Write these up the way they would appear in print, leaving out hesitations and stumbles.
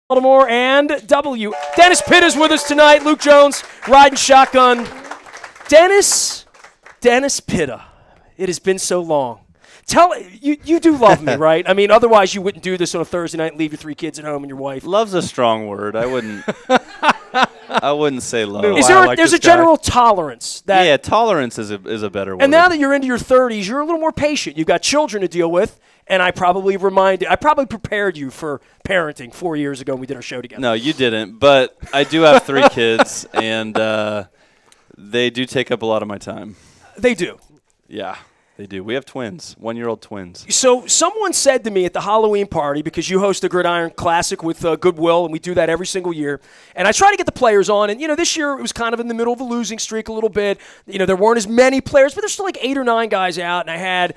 Baltimore and W. Dennis Pitt is with us tonight. Luke Jones riding shotgun. Dennis Pitta. It has been so long. You do love me, right? I mean, otherwise you wouldn't do this on a Thursday night and leave your 3 kids at home and your wife. Love's a strong word. I wouldn't say love. There's a general tolerance. Yeah, tolerance is a better word. And now that you're into your 30s, you're a little more patient. You've got children to deal with. And I probably prepared you for parenting 4 years ago when we did our show together. No, you didn't. But I do have 3 kids, and they do take up a lot of my time. They do. Yeah, they do. We have twins, 1-year-old twins. So someone said to me at the Halloween party, because you host the Gridiron Classic with Goodwill, and we do that every single year, and I try to get the players on, and, this year it was kind of in the middle of a losing streak a little bit. There weren't as many players, but there's still like 8 or 9 guys out, and I had,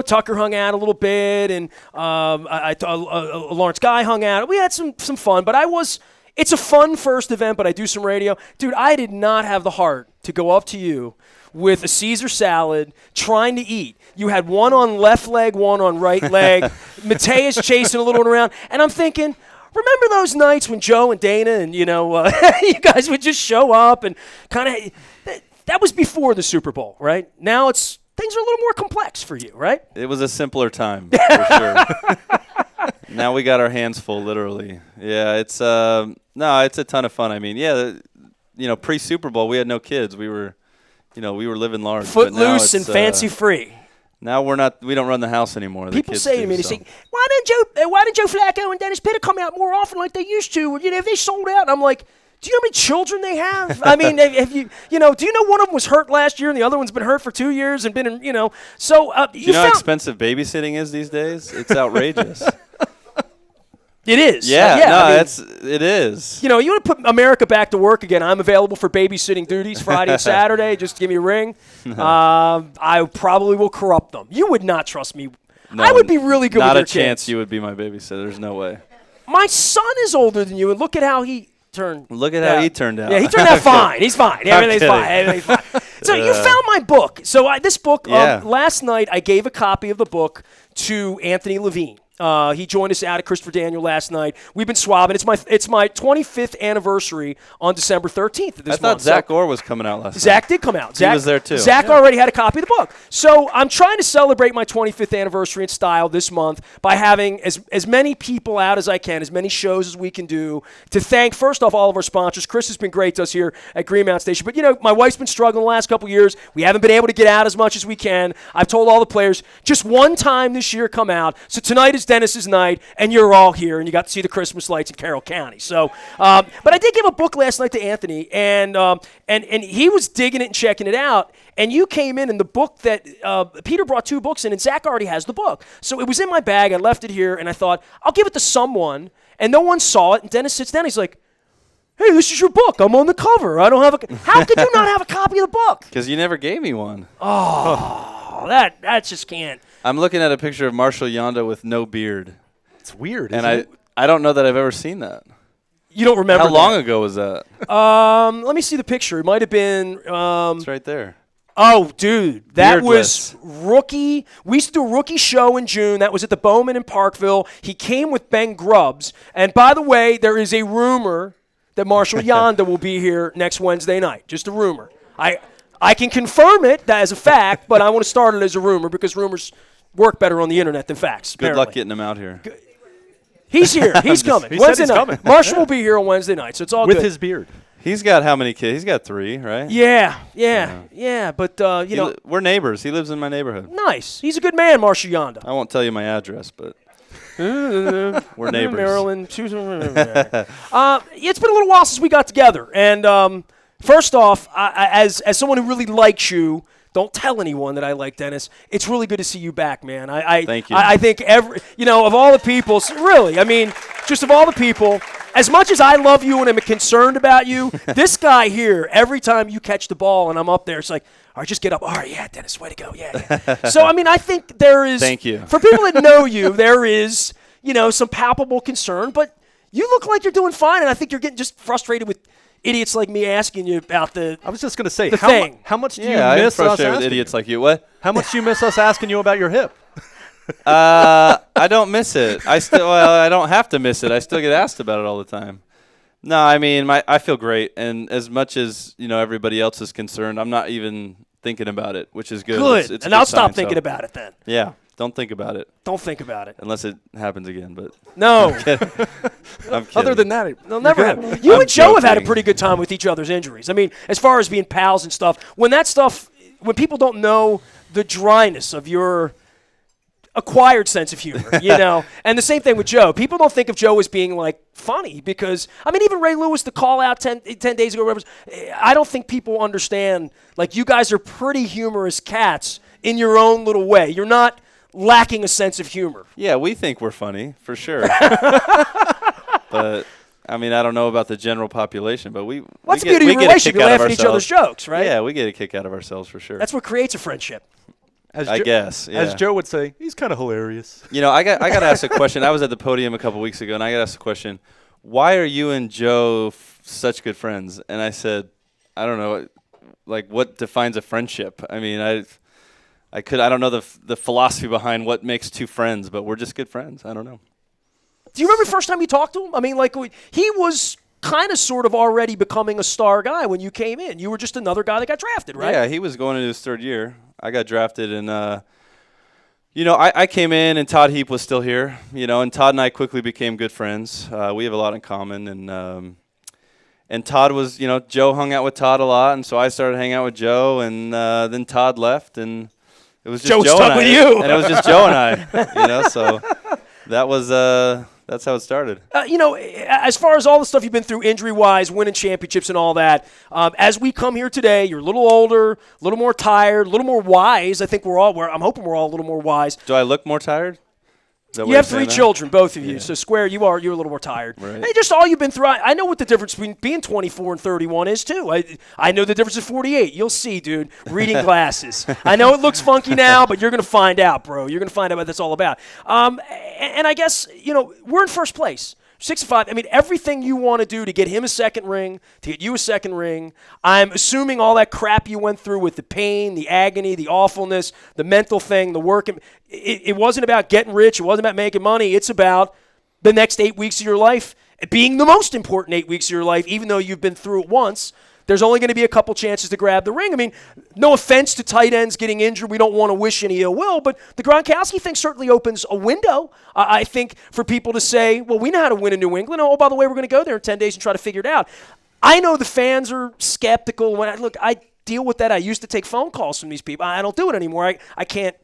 Tucker hung out a little bit, and Lawrence Guy hung out. We had some fun, but it's a fun first event, but I do some radio. Dude, I did not have the heart to go up to you with a Caesar salad, trying to eat. You had one on left leg, one on right leg. Mateus chasing a little one around. And I'm thinking, remember those nights when Joe and Dana and, you guys would just show up and kind of – that was before the Super Bowl, right? Now things are a little more complex for you, right? It was a simpler time, for sure. Now we got our hands full, literally. Yeah, it's a ton of fun. I mean, pre-Super Bowl, we had no kids. We were living large. Footloose and fancy-free. Now we don't run the house anymore. People say to me, they say, why didn't Joe Flacco and Dennis Pitta come out more often like they used to? If they sold out. And I'm like, do you know how many children they have? I mean, do you know one of them was hurt last year and the other one's been hurt for 2 years and been in, so. Do you know how expensive babysitting is these days? It's outrageous. It is. Yeah, it is. You want to put America back to work again. I'm available for babysitting duties Friday and Saturday. Just give me a ring. I probably will corrupt them. You would not trust me. No, I would be really good with your kids. Not a chance you would be my babysitter. There's no way. My son is older than you, and look at how he turned out. Look at how he turned out. Yeah, he turned out fine. He's fine. Everything's fine. So you found my book. So this book, last night I gave a copy of the book to Anthony Levine. He joined us out at Christopher Daniel last night. We've been swabbing. It's my 25th anniversary on December 13th of this month. I thought Zach Orr was coming out last night. Zach did come out. He was there too. Zach already had a copy of the book. So I'm trying to celebrate my 25th anniversary in style this month by having as many people out as I can, as many shows as we can do, to thank, first off, all of our sponsors. Chris has been great to us here at Greenmount Station. But, my wife's been struggling the last couple years. We haven't been able to get out as much as we can. I've told all the players, just one time this year come out. So tonight is Dennis's night. And you're all here, and you got to see the Christmas lights in Carroll County. So, but I did give a book last night to Anthony, and he was digging it and checking it out. And you came in, and the book that Peter brought 2 books in, and Zach already has the book. So it was in my bag. I left it here, and I thought, I'll give it to someone. And no one saw it. And Dennis sits down. He's like, hey, this is your book. I'm on the cover. I don't have a. How could you not have a copy of the book? Because you never gave me one. Oh, that just can't. I'm looking at a picture of Marshall Yonda with no beard. It's weird, and I don't know that I've ever seen that. You don't remember How long ago was that? Let me see the picture. It might have been it's right there. Oh, dude, that Beardless. was rookie. We used to do a rookie show in June. That was at the Bowman in Parkville. He came with Ben Grubbs. And by the way, there is a rumor that Marshall Yonda will be here next Wednesday night. Just a rumor. I can confirm it as a fact, but I want to start it as a rumor because rumors work better on the internet than facts. Good luck getting him out here. He's here. He's coming. He Wednesday said he's night. coming. Marshall will be here on Wednesday night, so it's all with good. his beard. He's got how many kids? He's got 3, right? Yeah. But we're neighbors. He lives in my neighborhood. Nice. He's a good man, Marshall Yonda. I won't tell you my address, but we're neighbors. Maryland. It's been a little while since we got together, and first off, as someone who really likes you. Don't tell anyone that I like Dennis. It's really good to see you back, man. Thank you. I think of all the people, really, I mean, just of all the people, as much as I love you and am concerned about you, this guy here, every time you catch the ball and I'm up there, it's like, all right, just get up. All right, yeah, Dennis, way to go. Yeah. So, I mean, I think there is. Thank you. For people that know you, there is, some palpable concern, but you look like you're doing fine, and I think you're getting just frustrated with idiots like me asking you about the I was just going to say, thing. How much do you I'm miss us frustrated asking with idiots like you? What? How much do you miss us asking you about your hip? I don't miss it. I don't have to miss it. I still get asked about it all the time. No, I mean, I feel great, and as much as everybody else is concerned, I'm not even thinking about it, which is good. Good, It's and I'll stop thinking about it then. Yeah, don't think about it. Don't think about it Unless it happens again, but no. I'm kidding. Other than that, They'll never happen. You and Joe have had a pretty good time with each other's injuries. I mean, as far as being pals and stuff, when people don't know the dryness of your acquired sense of humor, and the same thing with Joe. People don't think of Joe as being like funny because, I mean, even Ray Lewis, the call out 10 days ago, whatever, I don't think people understand, like, you guys are pretty humorous cats in your own little way. You're not lacking a sense of humor. Yeah, we think we're funny, for sure. But, I mean, I don't know about the general population, but That's the beauty of a relationship. You laugh at each other's jokes, right? Yeah, we get a kick out of ourselves, for sure. That's what creates a friendship. I guess, yeah. As Joe would say, he's kind of hilarious. I got asked a question. I was at the podium a couple weeks ago, and I got asked a question, why are you and Joe such good friends? And I said, I don't know, like, what defines a friendship? I mean, I don't know the philosophy behind what makes two friends, but we're just good friends. I don't know. Do you remember the first time you talked to him? I mean, like, he was kind of sort of already becoming a star guy when you came in. You were just another guy that got drafted, right? Yeah, he was going into his third year. I got drafted, and I came in, and Todd Heap was still here, and Todd and I quickly became good friends. We have a lot in common, and Todd was, Joe hung out with Todd a lot, and so I started hanging out with Joe, and then Todd left, and it was just Joe stuck and I. With you. And it was just Joe and I, so that was that's how it started. As far as all the stuff you've been through injury-wise, winning championships and all that, as we come here today, you're a little older, a little more tired, a little more wise. I think I'm hoping we're all a little more wise. Do I look more tired? You have 3 children, both of you. Yeah. So, Square, you're a little more tired. Right. Hey, just all you've been through. I know what the difference between being 24 and 31 is, too. I know the difference at 48. You'll see, dude. Reading glasses. I know it looks funky now, but you're going to find out, bro. You're going to find out what that's all about. And I guess, we're in first place. 6-5. I mean, everything you want to do to get him a second ring, to get you a second ring. I'm assuming all that crap you went through with the pain, the agony, the awfulness, the mental thing, the work. It wasn't about getting rich. It wasn't about making money. It's about the next 8 weeks of your life being the most important 8 weeks of your life, even though you've been through it once. There's only going to be a couple chances to grab the ring. I mean, no offense to tight ends getting injured. We don't want to wish any ill will, but the Gronkowski thing certainly opens a window, I think, for people to say, well, we know how to win in New England. Oh, by the way, we're going to go there in 10 days and try to figure it out. I know the fans are skeptical. I deal with that. I used to take phone calls from these people. I don't do it anymore. I can't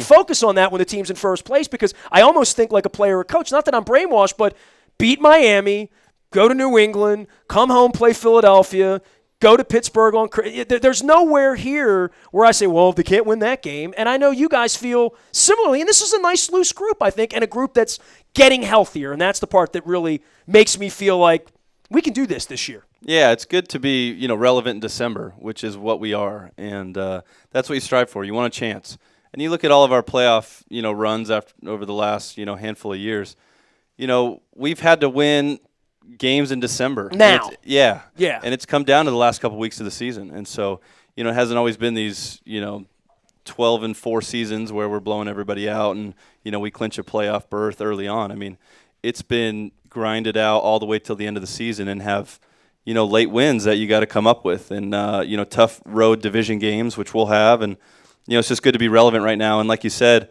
focus on that when the team's in first place because I almost think like a player or coach. Not that I'm brainwashed, but beat Miami, go to New England, come home, play Philadelphia, go to Pittsburgh on. There's nowhere here where I say, well, if they can't win that game. And I know you guys feel similarly. And this is a nice loose group, I think, and a group that's getting healthier. And that's the part that really makes me feel like we can do this year. Yeah, it's good to be relevant in December, which is what we are, and that's what you strive for. You want a chance. And you look at all of our playoff runs over the last handful of years. We've had to win games in December. Now. Yeah. And it's come down to the last couple weeks of the season. And so, it hasn't always been these, 12-4 seasons where we're blowing everybody out and, we clinch a playoff berth early on. I mean, it's been grinded out all the way till the end of the season and have, late wins that you got to come up with and, tough road division games, which we'll have. And, it's just good to be relevant right now. And like you said,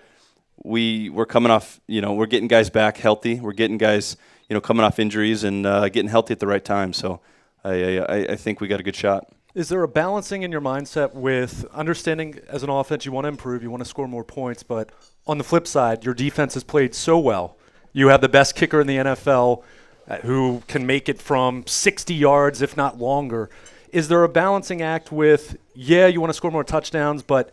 we're coming off, we're getting guys back healthy. We're getting guys coming off injuries and getting healthy at the right time. So I think we got a good shot. Is there a balancing in your mindset with understanding as an offense you want to improve, you want to score more points, but on the flip side, your defense has played so well. You have the best kicker in the NFL who can make it from 60 yards, if not longer. Is there a balancing act with, you want to score more touchdowns, but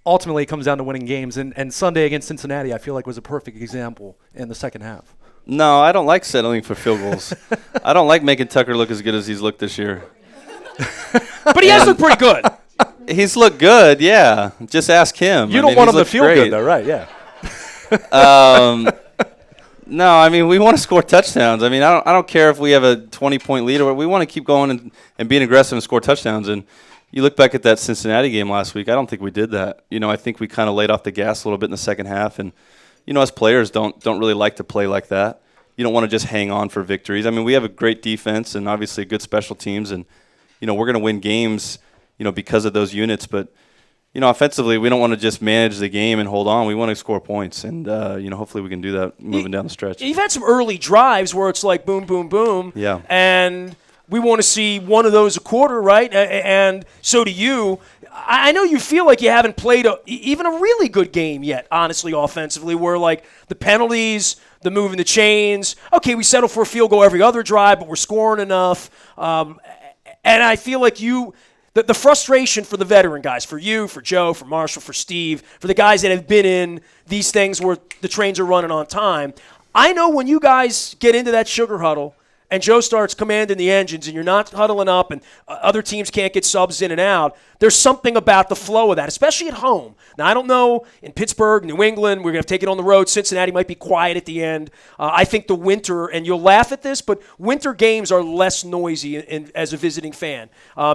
ultimately it comes down to winning games. And Sunday against Cincinnati, I feel like was a perfect example in the second half. No, I don't like settling for field goals. I don't like making Tucker look as good as he's looked this year. But he has looked pretty good. He's looked good, yeah. Just ask him. You don't want him to feel good, though, right? Yeah. No, I mean, we want to score touchdowns. I mean, I don't care if we have a 20-point lead or we want to keep going and being aggressive and score touchdowns. And, you look back at that Cincinnati game last week, I don't think we did that. I think we kind of laid off the gas a little bit in the second half. And, us players don't really like to play like that. You don't want to just hang on for victories. I mean, we have a great defense and obviously good special teams. And, we're going to win games, because of those units. But, offensively, we don't want to just manage the game and hold on. We want to score points. And, hopefully we can do that moving down the stretch. You've had some early drives where it's like boom, boom, boom. Yeah. And we want to see one of those a quarter, right? And so do you. I know you feel like you haven't played even a really good game yet, honestly, offensively, where like the penalties, the moving the chains. Okay, we settle for a field goal every other drive, but we're scoring enough. And I feel like the frustration for the veteran guys, for you, for Joe, for Marshall, for Steve, for the guys that have been in these things where the trains are running on time. I know when you guys get into that sugar huddle and Joe starts commanding the engines and you're not huddling up and other teams can't get subs in and out, there's something about the flow of that, especially at home. Now, I don't know, in Pittsburgh, New England, we're going to take it on the road. Cincinnati might be quiet at the end. I think the winter, and you'll laugh at this, but winter games are less noisy as a visiting fan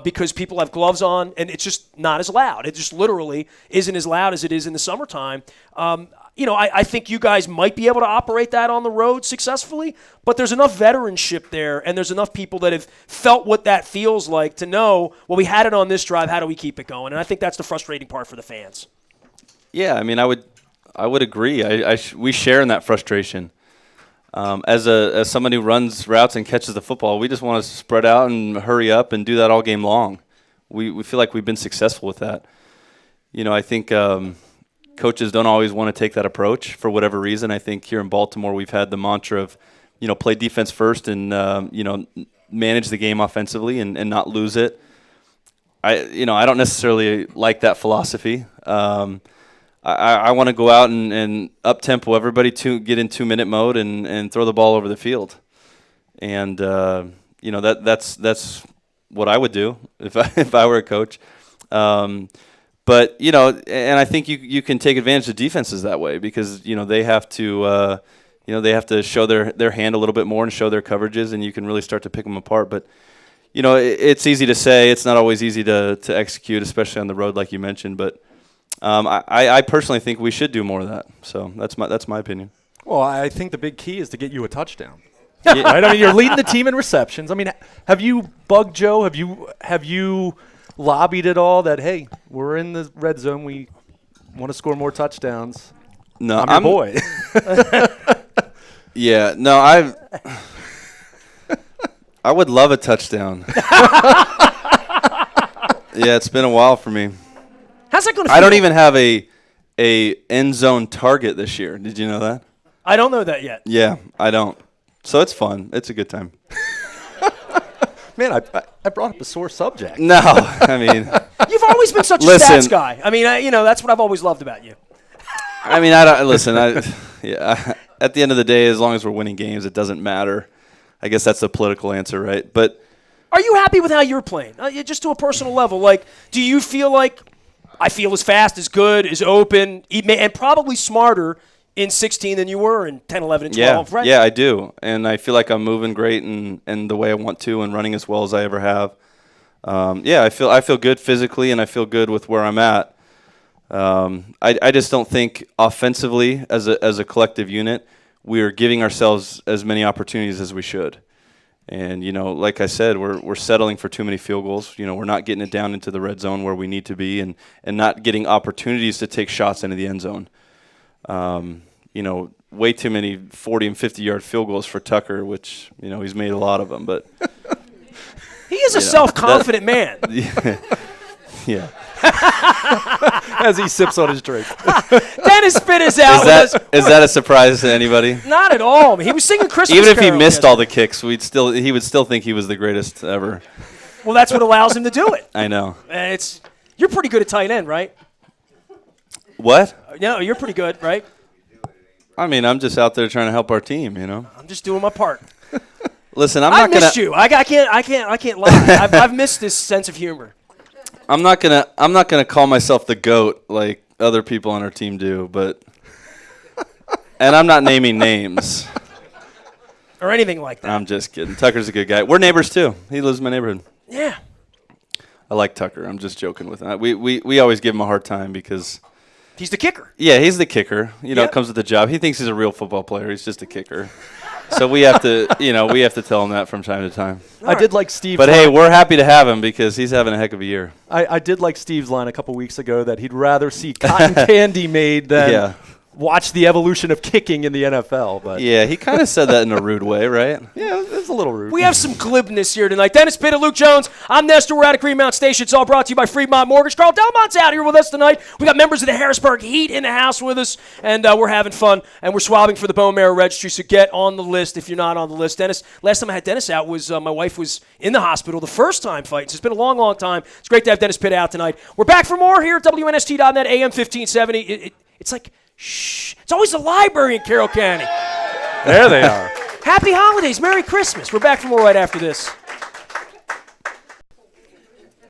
because people have gloves on and it's just not as loud. It just literally isn't as loud as it is in the summertime. I think you guys might be able to operate that on the road successfully, but there's enough veteranship there, and there's enough people that have felt what that feels like to know, well, we had it on this drive, how do we keep it going? And I think that's the frustrating part for the fans. Yeah, I mean, I would agree. We share in that frustration. As somebody who runs routes and catches the football, we just want to spread out and hurry up and do that all game long. We feel like we've been successful with that. I think coaches don't always want to take that approach for whatever reason. I think here in Baltimore we've had the mantra of, play defense first and, manage the game offensively and not lose it. I don't necessarily like that philosophy. I want to go out and up-tempo everybody to get in 2-minute mode and throw the ball over the field. And, that's what I would do if I were a coach. But, and I think you can take advantage of defenses that way because, they have to, show their hand a little bit more and show their coverages, and you can really start to pick them apart. But, it's easy to say. It's not always easy to execute, especially on the road like you mentioned. But I personally think we should do more of that. So that's my opinion. Well, I think the big key is to get you a touchdown. Yeah. Right? I mean, you're leading the team in receptions. I mean, have you bugged Joe? Have you lobbied at all that, hey, we're in the red zone, we want to score more touchdowns? No, I'm your boy. Yeah, no, I would love a touchdown. Yeah, it's been a while for me. How's that going to feel? I don't even have a end zone target this year. Did you know that? I don't know that yet. Yeah, I don't. So it's fun. It's a good time. Man, I brought up a sore subject. No, I mean. You've always been such a stats guy. I mean, that's what I've always loved about you. I mean, I don't listen. At the end of the day, as long as we're winning games, it doesn't matter. I guess that's the political answer, right? But are you happy with how you're playing? Just to a personal level, like, do you feel like I feel as fast, as good, as open, and probably smarter in 16 than you were in 10, 11, and 12, right? Yeah, I do. And I feel like I'm moving great and the way I want to and running as well as I ever have. I feel good physically, and I feel good with where I'm at. I just don't think offensively as a collective unit we are giving ourselves as many opportunities as we should. And, like I said, we're settling for too many field goals. We're not getting it down into the red zone where we need to be and not getting opportunities to take shots into the end zone. Way too many 40 and 50-yard field goals for Tucker, which, he's made a lot of them. But he is a self-confident man. Yeah. As he sips on his drink. Dennis Spit is out. Is that a surprise to anybody? Not at all. He was singing Christmas Even if he Carol missed yesterday. all the kicks, he would still think he was the greatest ever. Well, that's what allows him to do it. I know. You're pretty good at tight end, right? What? No, you're pretty good, right? I mean, I'm just out there trying to help our team, I'm just doing my part. Listen, I missed you. I can't lie. I've missed this sense of humor. I'm not gonna call myself the GOAT like other people on our team do, but and I'm not naming names or anything like that. I'm just kidding. Tucker's a good guy. We're neighbors too. He lives in my neighborhood. Yeah. I like Tucker. I'm just joking with him. We always give him a hard time because He's the kicker. yeah, he's the kicker. You know, Yep. it comes with the job. He thinks he's a real football player. He's just a kicker. So we have to, we have to tell him that from time to time. I did like Steve's But line. hey, we're happy to have him because he's having a heck of a year. I did like Steve's line a couple weeks ago that he'd rather see cotton candy made than Yeah. watch the evolution of kicking in the NFL. But Yeah, he kind of said that in a rude way, right? yeah, it's a little rude. We have some glibness here tonight. Dennis Pitta, Luke Jones. I'm Nestor. We're out at Greenmount Station. It's all brought to you by Fremont Mortgage. Carl Delmont's out here with us tonight. We got members of the Harrisburg Heat in the house with us, and we're having fun. And we're swabbing for the bone marrow registry, so get on the list if you're not on the list. Dennis, last time I had Dennis out was my wife was in the hospital the first time fighting. So it's been a long, long time. It's great to have Dennis Pitta out tonight. We're back for more here at WNST.net, AM 1570. It's like, shh. It's always the library in Carroll County. There they are. Happy holidays. Merry Christmas. We're back for more right after this.